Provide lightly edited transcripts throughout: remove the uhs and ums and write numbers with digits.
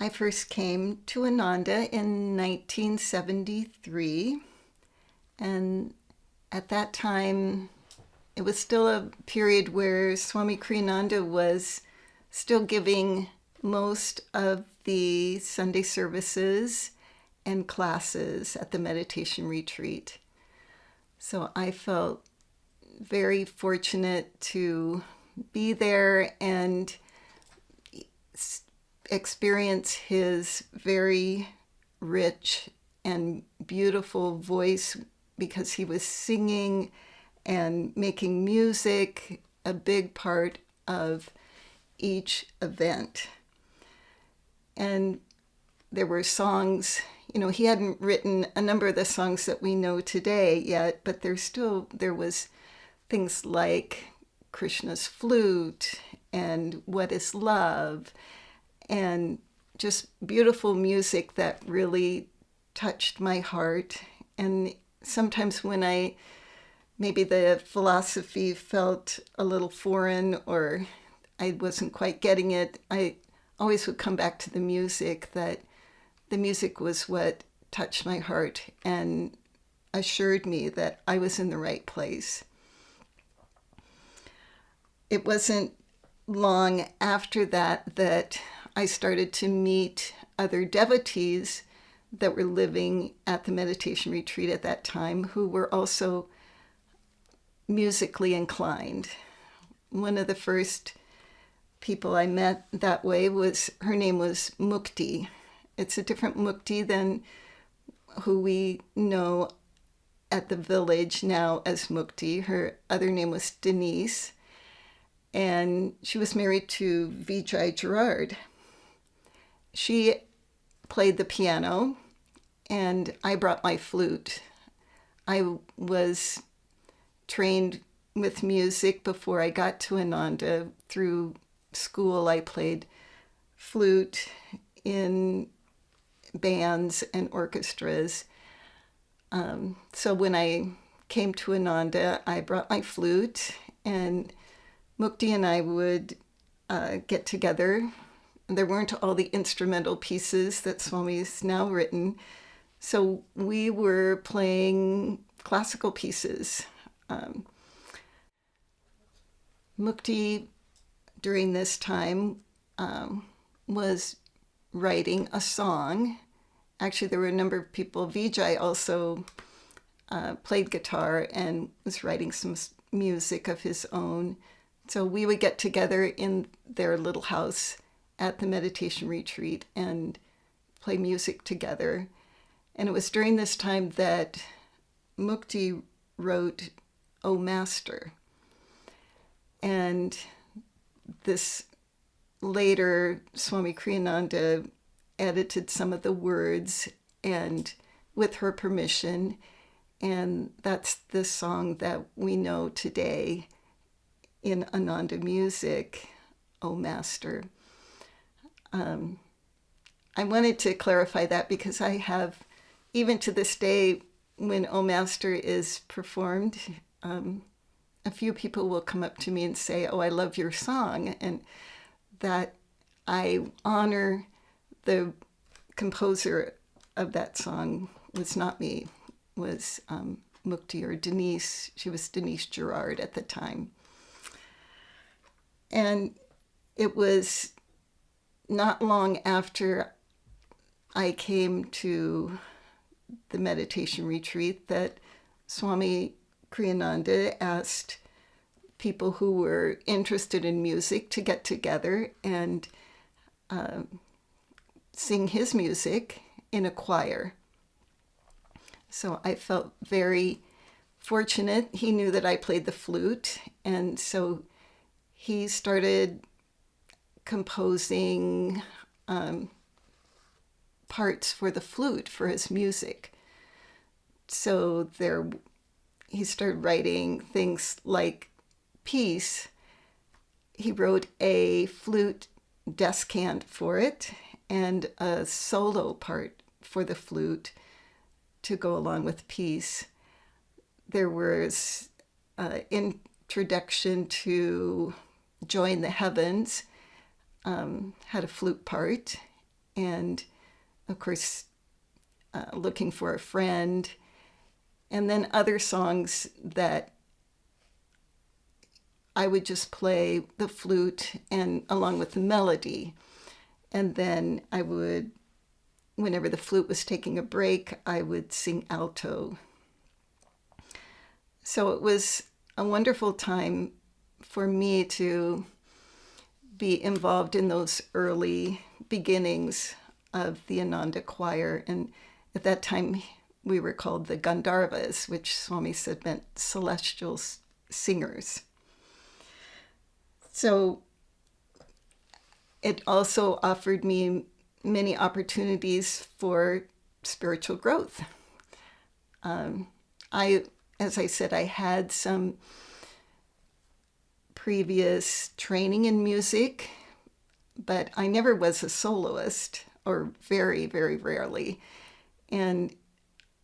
I first came to Ananda in 1973, and at that time, it was still a period where Swami Kriyananda was still giving most of the Sunday services and classes at the meditation retreat. So I felt very fortunate to be there and experience his very rich and beautiful voice, because he was singing and making music a big part of each event. And there were songs, he hadn't written a number of the songs that we know today yet, but there was things like Krishna's flute and What is Love, and just beautiful music that really touched my heart. And sometimes when maybe the philosophy felt a little foreign or I wasn't quite getting it, I always would come back to the music, that the music was what touched my heart and assured me that I was in the right place. It wasn't long after that I started to meet other devotees that were living at the meditation retreat at that time, who were also musically inclined. One of the first people I met that way her name was Mukti. It's a different Mukti than who we know at the village now as Mukti. Her other name was Denise, and she was married to Vijay Gerard. She played the piano, and I brought my flute. I was trained with music before I got to Ananda. Through school, I played flute in bands and orchestras. So when I came to Ananda, I brought my flute, and Mukti and I would get together. There weren't all the instrumental pieces that Swami's now written, so we were playing classical pieces. Mukti, during this time, was writing a song. Actually, there were a number of people. Vijay also played guitar and was writing some music of his own. So we would get together in their little house at the meditation retreat and play music together. And it was during this time that Mukti wrote O Master. And this later, Swami Kriyananda edited some of the words, and with her permission, and that's the song that we know today in Ananda music, O Master. I wanted to clarify that because I have, even to this day, when O Master is performed, a few people will come up to me and say, "Oh, I love your song," and that I honor the composer of that song was not me, was Mukti or Denise. She was Denise Gerard at the time. And it was not long after I came to the meditation retreat that Swami Kriyananda asked people who were interested in music to get together and sing his music in a choir. So I felt very fortunate. He knew that I played the flute, and so he started composing parts for the flute for his music. So he started writing things like Peace. He wrote a flute descant for it and a solo part for the flute to go along with Peace. There was introduction to Join the Heavens, had a flute part, and of course Looking for a Friend, and then other songs that I would just play the flute and along with the melody. And then I would, whenever the flute was taking a break, I would sing alto. So it was a wonderful time for me to be involved in those early beginnings of the Ananda choir. And at that time, we were called the Gandharvas, which Swami said meant celestial singers. So it also offered me many opportunities for spiritual growth. As I said, I had some previous training in music, but I never was a soloist, or very, very rarely. And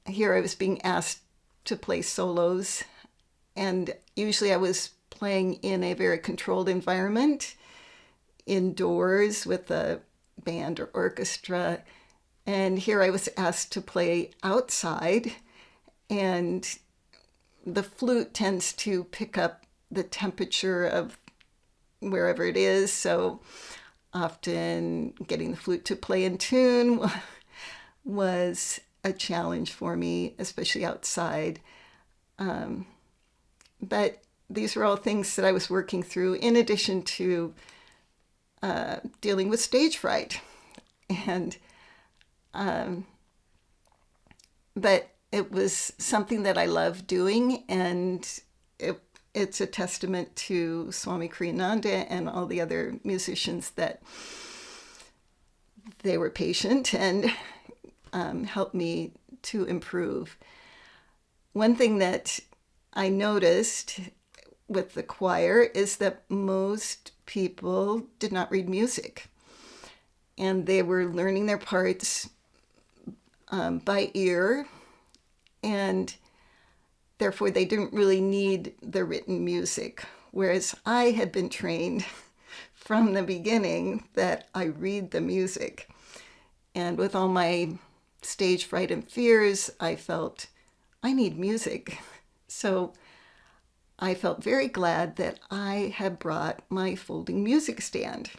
here I was being asked to play solos, and usually I was playing in a very controlled environment, indoors with a band or orchestra. And here I was asked to play outside, and the flute tends to pick up the temperature of wherever it is. So often getting the flute to play in tune was a challenge for me, especially outside. But these were all things that I was working through in addition to dealing with stage fright. And but it was something that I loved doing, and it's a testament to Swami Kriyananda and all the other musicians that they were patient and helped me to improve. One thing that I noticed with the choir is that most people did not read music, and they were learning their parts by ear, and therefore they didn't really need the written music, whereas I had been trained from the beginning that I read the music. And with all my stage fright and fears, I felt I need music. So I felt very glad that I had brought my folding music stand.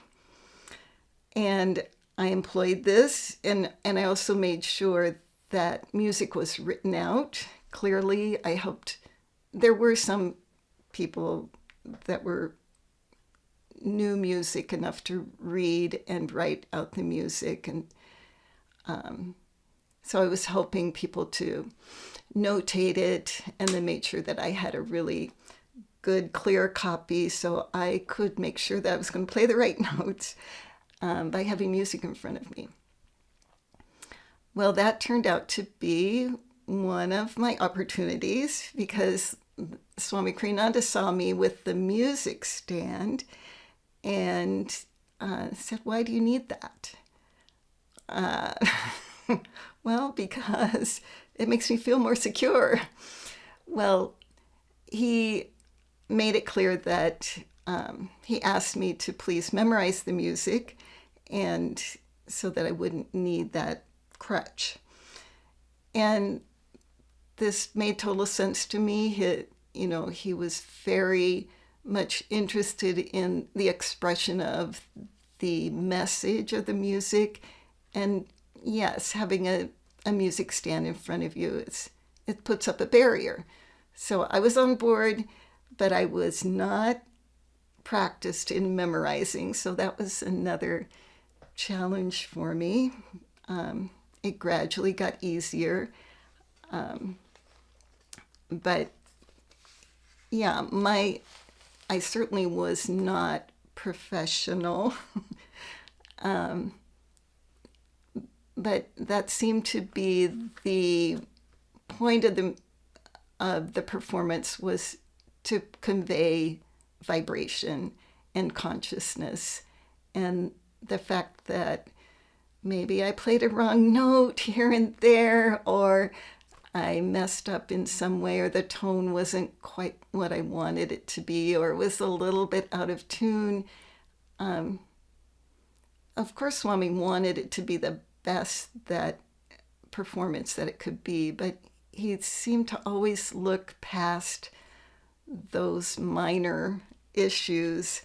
And I employed this, and I also made sure that music was written out clearly. I helped. There were some people that were new music enough to read and write out the music, and so I was helping people to notate it, and then made sure that I had a really good, clear copy so I could make sure that I was going to play the right notes by having music in front of me. Well, that turned out to be one of my opportunities, because Swami Kriyananda saw me with the music stand and said, "Why do you need that?" Well, because it makes me feel more secure. Well, he made it clear that he asked me to please memorize the music, and so that I wouldn't need that crutch. And this made total sense to me. He was very much interested in the expression of the message of the music. And yes, having a music stand in front of you, it puts up a barrier. So I was on board, but I was not practiced in memorizing. So that was another challenge for me. It gradually got easier. But yeah, I certainly was not professional. But that seemed to be the point of the performance, was to convey vibration and consciousness, and the fact that maybe I played a wrong note here and there, or I messed up in some way, or the tone wasn't quite what I wanted it to be, or it was a little bit out of tune. of course, Swami wanted it to be the best that performance that it could be, but he seemed to always look past those minor issues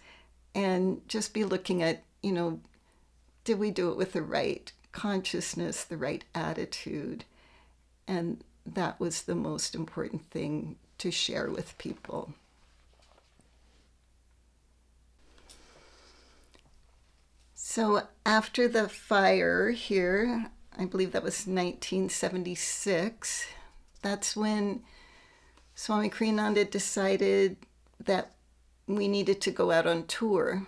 and just be looking at, did we do it with the right consciousness, the right attitude? And that was the most important thing to share with people. So after the fire here, I believe that was 1976, that's when Swami Kriyananda decided that we needed to go out on tour.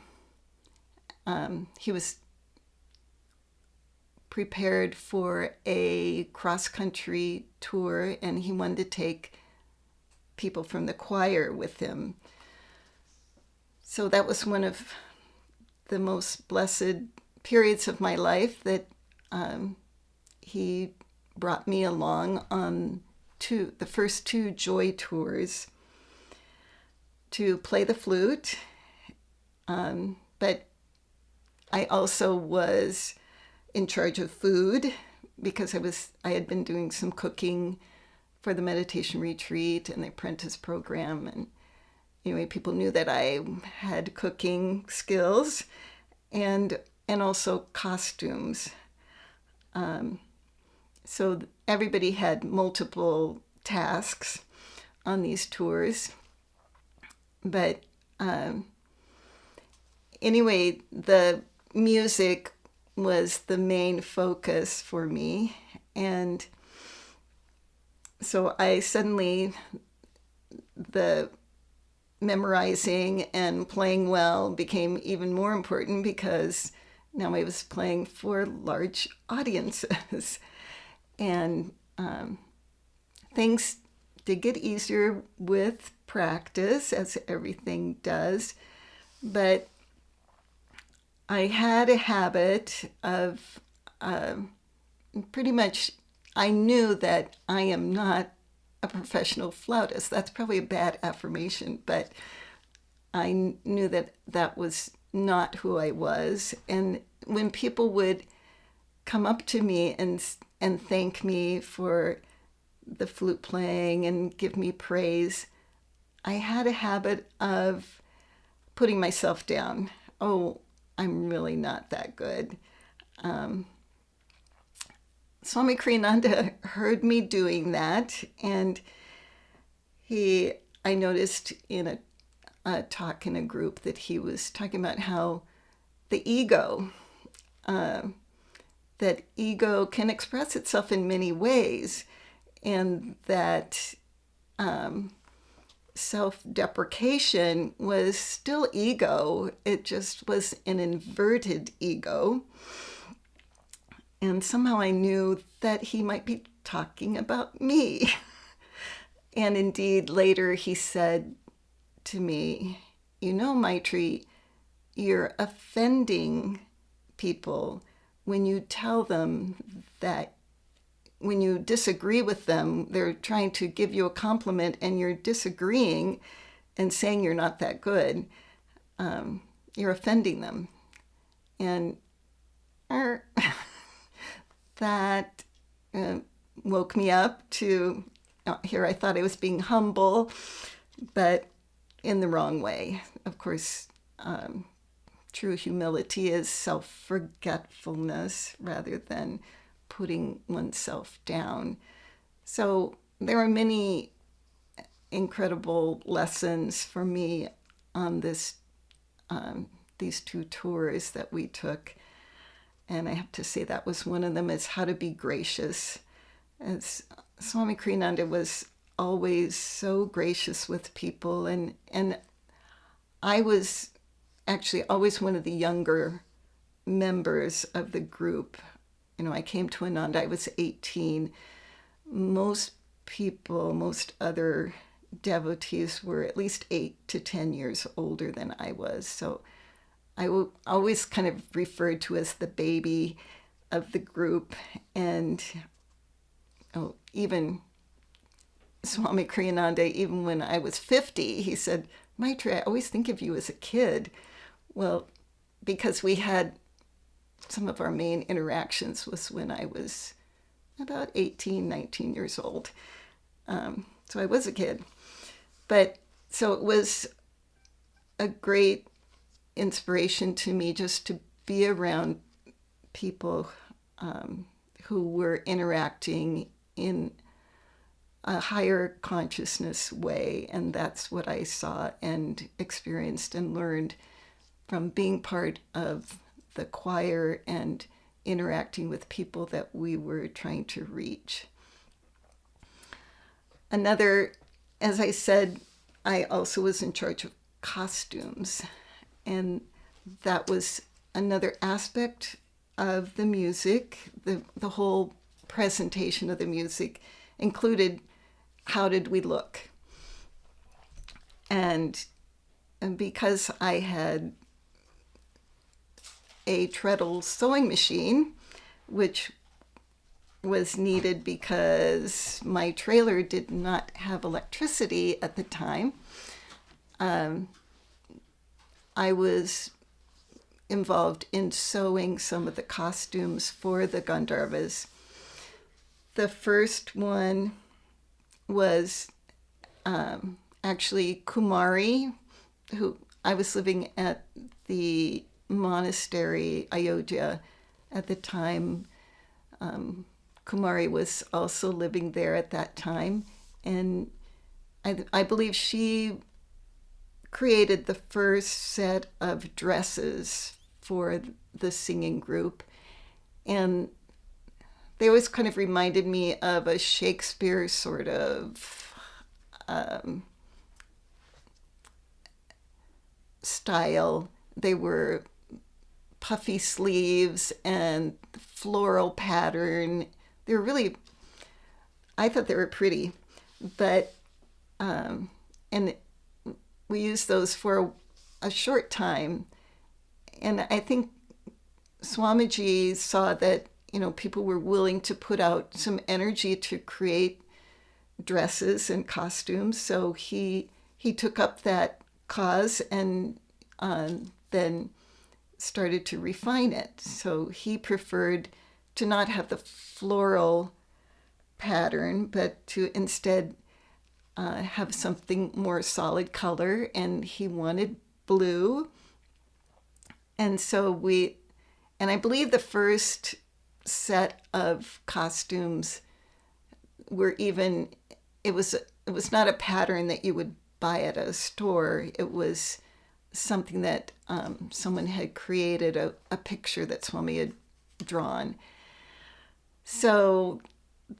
He was prepared for a cross-country tour, and he wanted to take people from the choir with him. So that was one of the most blessed periods of my life that he brought me along on the first two Joy tours to play the flute. But I also was in charge of food because I had been doing some cooking for the meditation retreat and the apprentice program. And anyway, people knew that I had cooking skills and also costumes. So everybody had multiple tasks on these tours. But anyway, the music was the main focus for me. And so the memorizing and playing well became even more important because now I was playing for large audiences. And things did get easier with practice, as everything does. But I had a habit of pretty much, I knew that I am not a professional flautist. That's probably a bad affirmation, but I knew that that was not who I was. And when people would come up to me and thank me for the flute playing and give me praise, I had a habit of putting myself down. Oh, I'm really not that good. Swami Kriyananda heard me doing that, and I noticed in a talk in a group that he was talking about how the ego, that ego can express itself in many ways, and that self-deprecation was still ego. It just was an inverted ego. And somehow I knew that he might be talking about me. And indeed, later he said to me, Maitri, you're offending people when you tell them that when you disagree with them, they're trying to give you a compliment and you're disagreeing and saying you're not that good. You're offending them. And that woke me up to, here I thought I was being humble, but in the wrong way. Of course, true humility is self-forgetfulness rather than putting oneself down. So there are many incredible lessons for me on these two tours that we took. And I have to say that was one of them, is how to be gracious. As Swami Kriyananda was always so gracious with people. And I was actually always one of the younger members of the group. I came to Ananda, I was 18. Most other devotees were at least 8 to 10 years older than I was. So I always kind of referred to as the baby of the group. And even Swami Kriyananda, even when I was 50, he said, Maitri, I always think of you as a kid. Well, because we had some of our main interactions was when I was about 18, 19 years old. So I was a kid. But so it was a great inspiration to me just to be around people who were interacting in a higher consciousness way. And that's what I saw and experienced and learned from being part of the choir and interacting with people that we were trying to reach. Another, as I said, I also was in charge of costumes, and that was another aspect of the music. The whole presentation of the music included how did we look. And because I had a treadle sewing machine, which was needed because my trailer did not have electricity at the time, I was involved in sewing some of the costumes for the Gandharvas. The first one was actually Kumari, who I was living at the monastery Ayodhya at the time. Kumari was also living there at that time, and I believe she created the first set of dresses for the singing group, and they always kind of reminded me of a Shakespeare sort of style. They were puffy sleeves and floral pattern. They were really, I thought they were pretty, but, and we used those for a short time. And I think Swamiji saw that, people were willing to put out some energy to create dresses and costumes. So he took up that cause and then started to refine it. So he preferred to not have the floral pattern, but to instead have something more solid color, and he wanted blue. And so I believe the first set of costumes were it was not a pattern that you would buy at a store. It was something that someone had created, a picture that Swami had drawn. So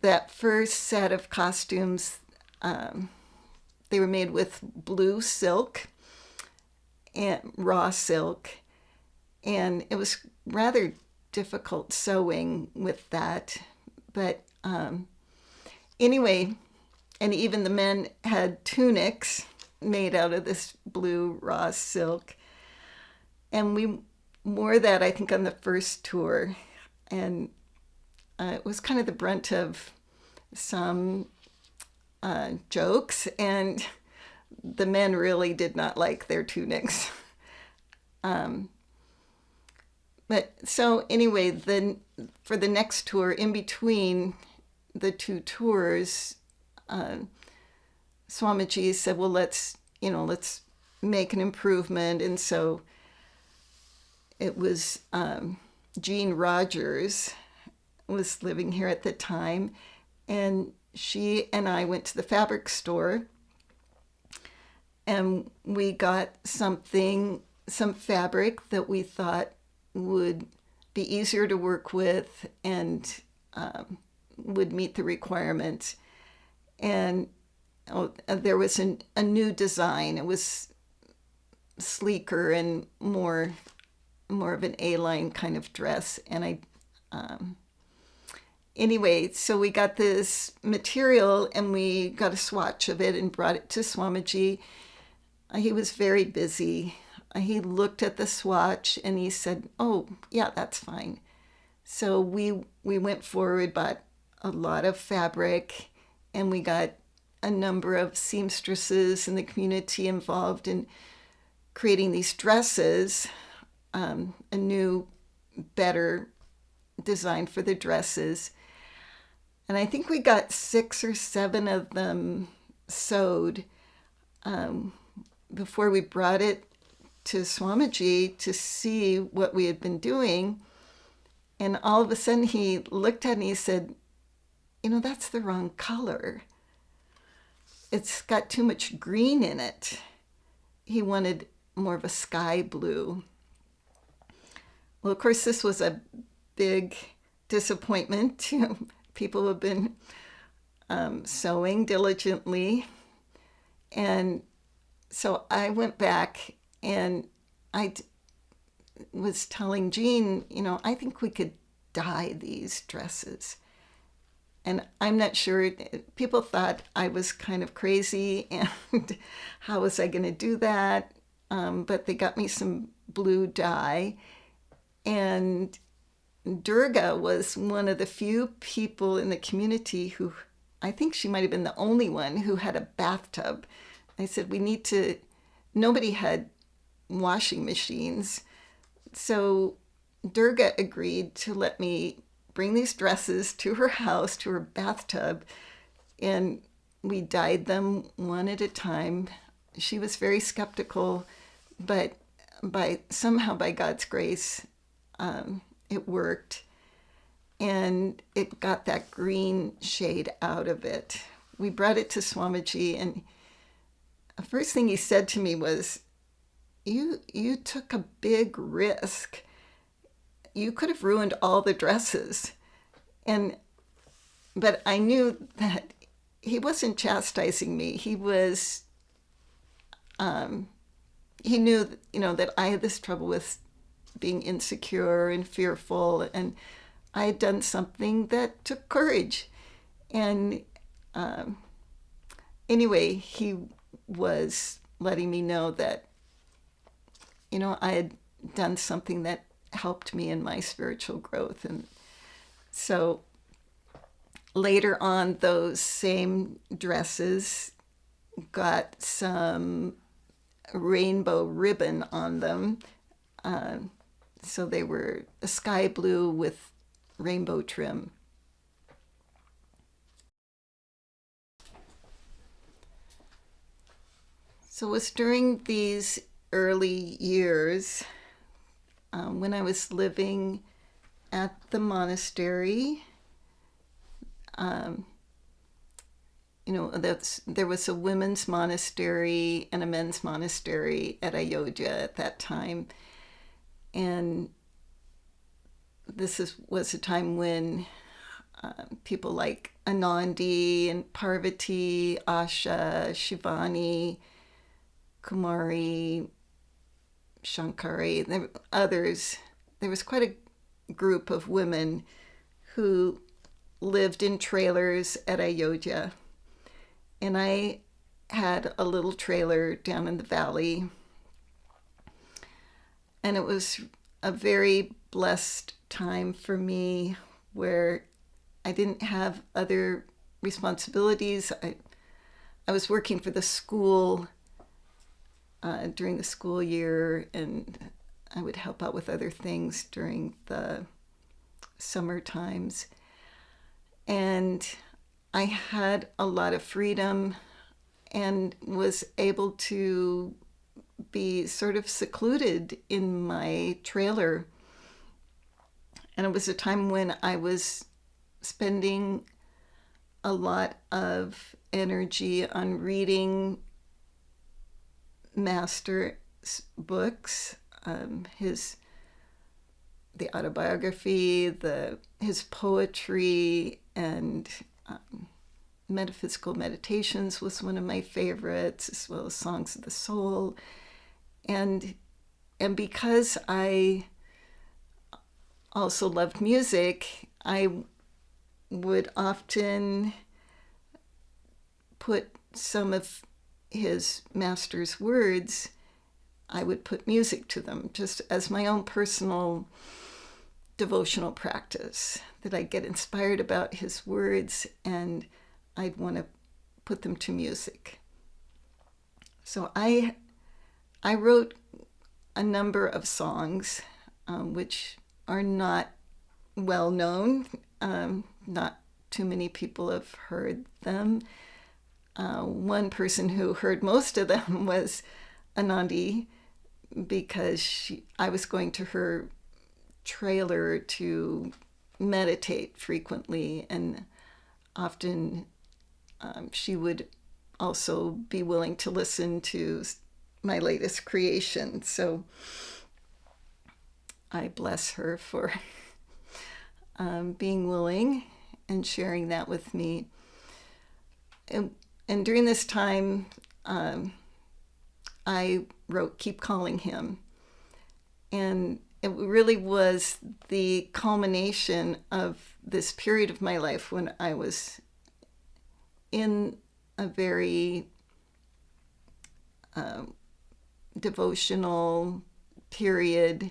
that first set of costumes, they were made with blue silk and raw silk, and it was rather difficult sewing with that. But anyway, and even the men had tunics made out of this blue raw silk. And we wore that, I think, on the first tour. And it was kind of the brunt of some jokes, and the men really did not like their tunics. But so anyway, then for the next tour, in between the two tours, Swamiji said, well, let's make an improvement. And so it was Jean Rogers was living here at the time, and she and I went to the fabric store, and we got some fabric that we thought would be easier to work with and would meet the requirements. And there was a new design. It was sleeker and more of an A-line kind of dress. And anyway, so we got this material and we got a swatch of it and brought it to Swamiji. He was very busy. He looked at the swatch and he said, oh, yeah, that's fine. So we went forward, bought a lot of fabric, and we got a number of seamstresses in the community involved in creating these dresses, a new better design for the dresses. And I think we got 6 or 7 of them sewed before we brought it to Swamiji to see what we had been doing. And all of a sudden he looked at it and he said, that's the wrong color. It's got too much green in it. He wanted more of a sky blue. Well, of course, this was a big disappointment. People have been sewing diligently. And so I went back and I was telling Jean, I think we could dye these dresses. And I'm not sure, people thought I was kind of crazy and how was I going to do that? But they got me some blue dye. And Durga was one of the few people in the community who, I think she might have been the only one who had a bathtub. I said, nobody had washing machines. So Durga agreed to let me bring these dresses to her house, to her bathtub, and we dyed them one at a time. She was very skeptical, but somehow by God's grace, it worked. And it got that green shade out of it. We brought it to Swamiji, and the first thing he said to me was, you took a big risk. You could have ruined all the dresses. But I knew that he wasn't chastising me. He was, he knew, that I had this trouble with being insecure and fearful, and I had done something that took courage. And anyway, he was letting me know that, I had done something that helped me in my spiritual growth. And so later on, those same dresses got some rainbow ribbon on them. So they were a sky blue with rainbow trim. So it was during these early years when I was living at the monastery. There was a women's monastery and a men's monastery at Ayodhya at that time. And this was a time when people like Anandi and Parvati, Asha, Shivani, Kumari, Shankari, there were others. There was quite a group of women who lived in trailers at Ayodhya. And I had a little trailer down in the valley. And it was a very blessed time for me where I didn't have other responsibilities. I was working for the school during the school year, and I would help out with other things during the summer times. And I had a lot of freedom and was able to be sort of secluded in my trailer. And it was a time when I was spending a lot of energy on reading Master's books, the autobiography, his poetry, and Metaphysical Meditations was one of my favorites, as well as Songs of the Soul. And because I also loved music, I would often put some of his master's words, I would put music to them, just as my own personal devotional practice, that I get inspired about his words and I'd want to put them to music. So I wrote a number of songs, which are not well known. Not too many people have heard them. One person who heard most of them was Anandi, because I was going to her trailer to meditate frequently, and often she would also be willing to listen to my latest creation. So I bless her for being willing and sharing that with me. And during this time, I wrote Keep Calling Him. And it really was the culmination of this period of my life when I was in a very devotional period,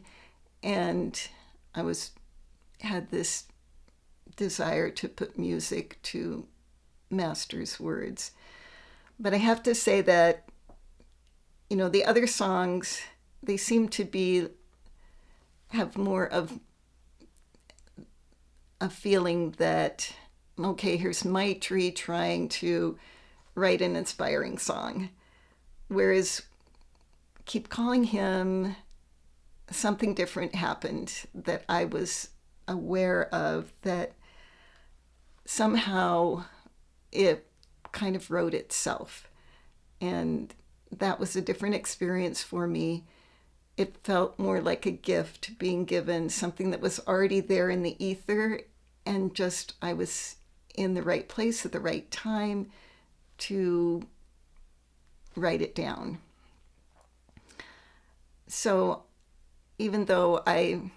and I had this desire to put music to Master's words. But I have to say that, the other songs, they seem to have more of a feeling that, okay, here's Maitri trying to write an inspiring song. Whereas Keep Calling Him, something different happened that I was aware of, that somehow it kind of wrote itself. And that was a different experience for me. It felt more like a gift being given, something that was already there in the ether, and just I was in the right place at the right time to write it down. So even though I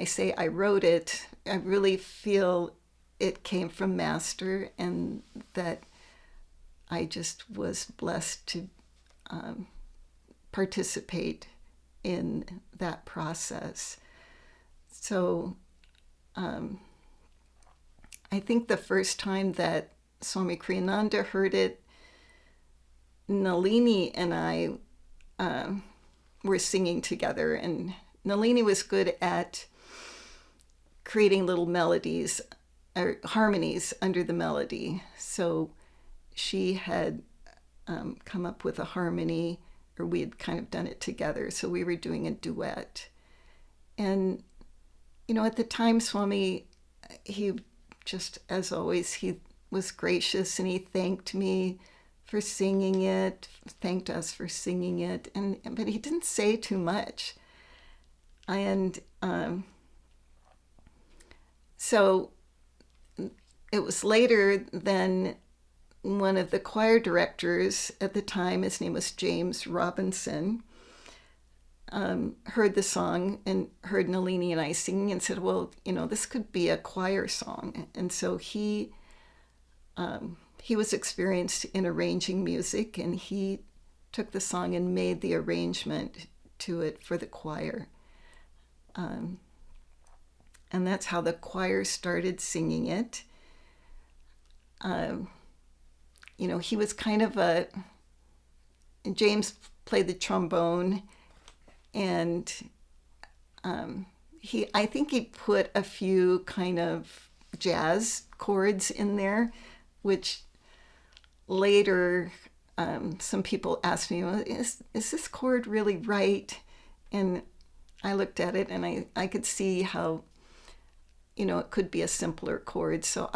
say I wrote it, I really feel it came from Master, and that I just was blessed to participate in that process. So I think the first time that Swami Kriyananda heard it, Nalini and I were singing together, and Nalini was good at creating little melodies or harmonies under the melody. So she had come up with a harmony, or we had kind of done it together. So we were doing a duet. And, at the time, Swami, he just, as always, he was gracious, and he thanked me for singing it, thanked us for singing it, but he didn't say too much. And so it was later then one of the choir directors at the time, his name was James Robinson, heard the song and heard Nalini and I singing and said, well, this could be a choir song. And so he was experienced in arranging music, and he took the song and made the arrangement to it for the choir. And that's how the choir started singing it. He was kind of James played the trombone, and I think he put a few kind of jazz chords in there, which later some people asked me, well, is this chord really right? And I looked at it, and I could see how, it could be a simpler chord. So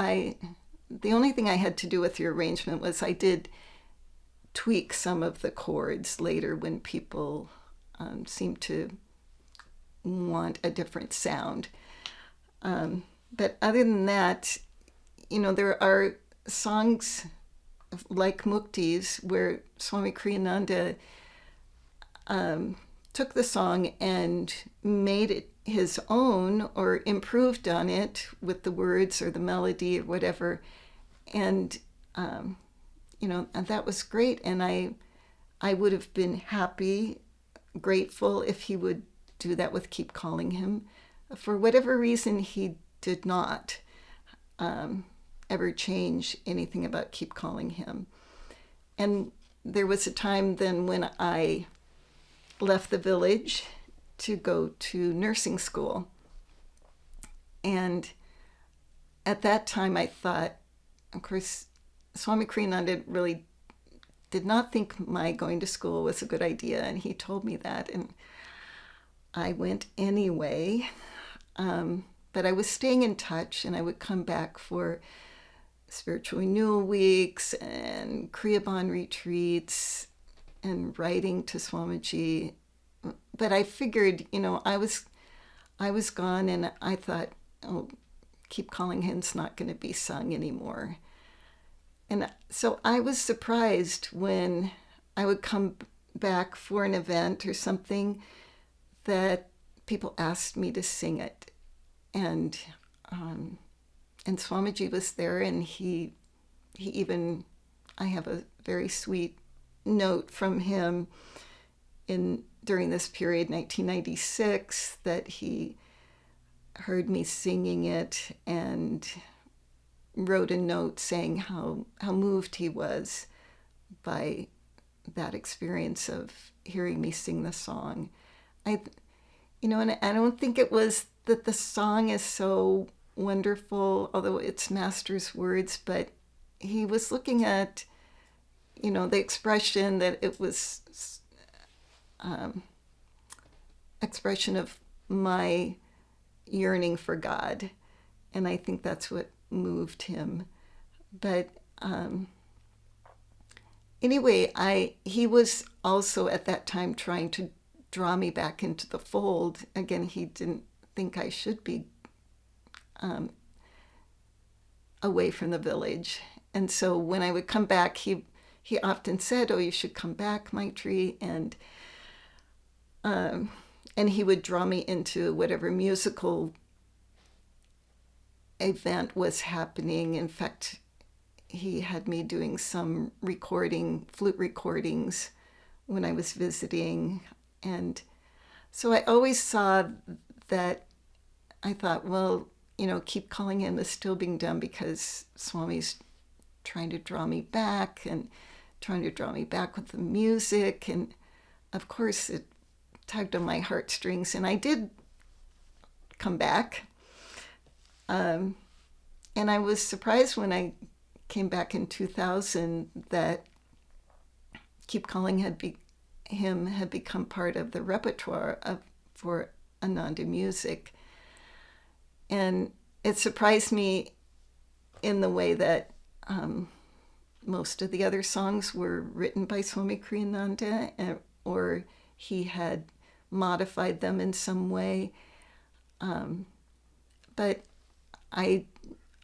the only thing I had to do with the arrangement was I did tweak some of the chords later when people seemed to want a different sound. But other than that, there are songs like Muktis where Swami Kriyananda took the song and made it his own, or improved on it with the words or the melody or whatever. And, and that was great. And I would have been happy, grateful if he would do that with Keep Calling Him. For whatever reason, he did not ever change anything about Keep Calling Him. And there was a time then when I left the village to go to nursing school. And at that time I thought, of course, Swami Kriyananda really did not think my going to school was a good idea, and he told me that, and I went anyway. But I was staying in touch, and I would come back for spiritual renewal weeks and Kriyaban retreats and writing to Swamiji. But I figured, I was gone, and I thought, oh, Keep Calling Him's not going to be sung anymore. And so I was surprised when I would come back for an event or something that people asked me to sing it. And Swamiji was there, and he even, I have a very sweet note from him during this period, 1996, that he heard me singing it and wrote a note saying how moved he was by that experience of hearing me sing the song. And I don't think it was that the song is so wonderful, although it's Master's words, but he was looking at, the expression that it was expression of my yearning for God. And I think that's what moved him. But anyway, he was also at that time trying to draw me back into the fold. Again, he didn't think I should be away from the village. And so when I would come back, he often said, "Oh, you should come back, Maitri," and he would draw me into whatever musical event was happening. In fact, he had me doing some flute recordings when I was visiting. And so I always saw that. I thought, well, Keep Calling Him is still being done because Swami's trying to draw me back and trying to draw me back with the music. And of course, it tugged on my heartstrings, and I did come back. And I was surprised when I came back in 2000 that Keep Calling Him had become part of the repertoire for Ananda Music. And it surprised me in the way that most of the other songs were written by Swami Kriyananda, or he had modified them in some way. But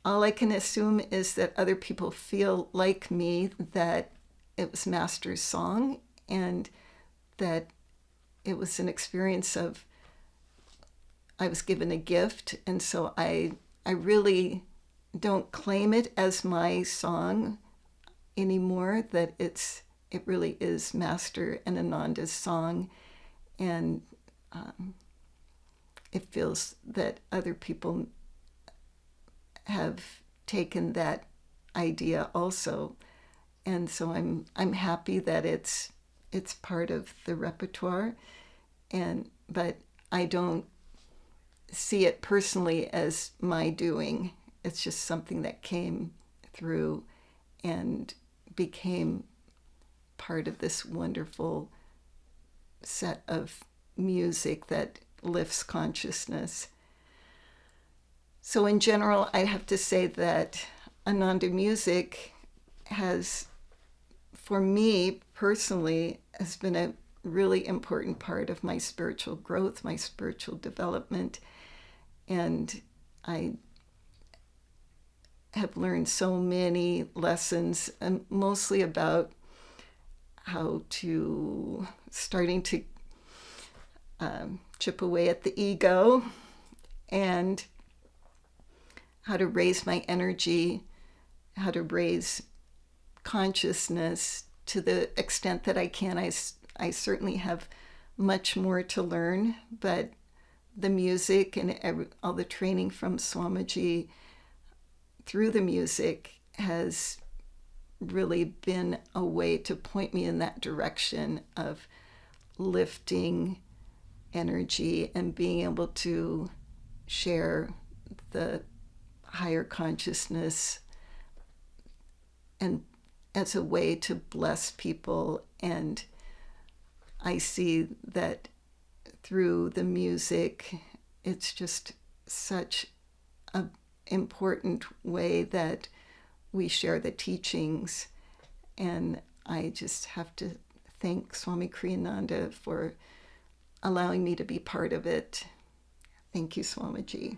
all I can assume is that other people feel like me, that it was Master's song, and that it was an experience of, I was given a gift, and so I really don't claim it as my song anymore, that it really is Master and Ananda's song. And it feels that other people have taken that idea also. And so I'm happy that it's part of the repertoire, but I don't see it personally as my doing. It's just something that came through and became part of this wonderful set of music that lifts consciousness. So in general, I have to say that Ananda Music has, for me personally, has been a really important part of my spiritual growth, my spiritual development. And I have learned so many lessons, and mostly about how to starting to chip away at the ego, and how to raise my energy, how to raise consciousness to the extent that I can. I certainly have much more to learn, but the music and all the training from Swamiji through the music has really been a way to point me in that direction of lifting energy and being able to share the higher consciousness and as a way to bless people. And I see that through the music, it's just such an important way that we share the teachings. And I just have to thank Swami Kriyananda for allowing me to be part of it. Thank you, Swamiji.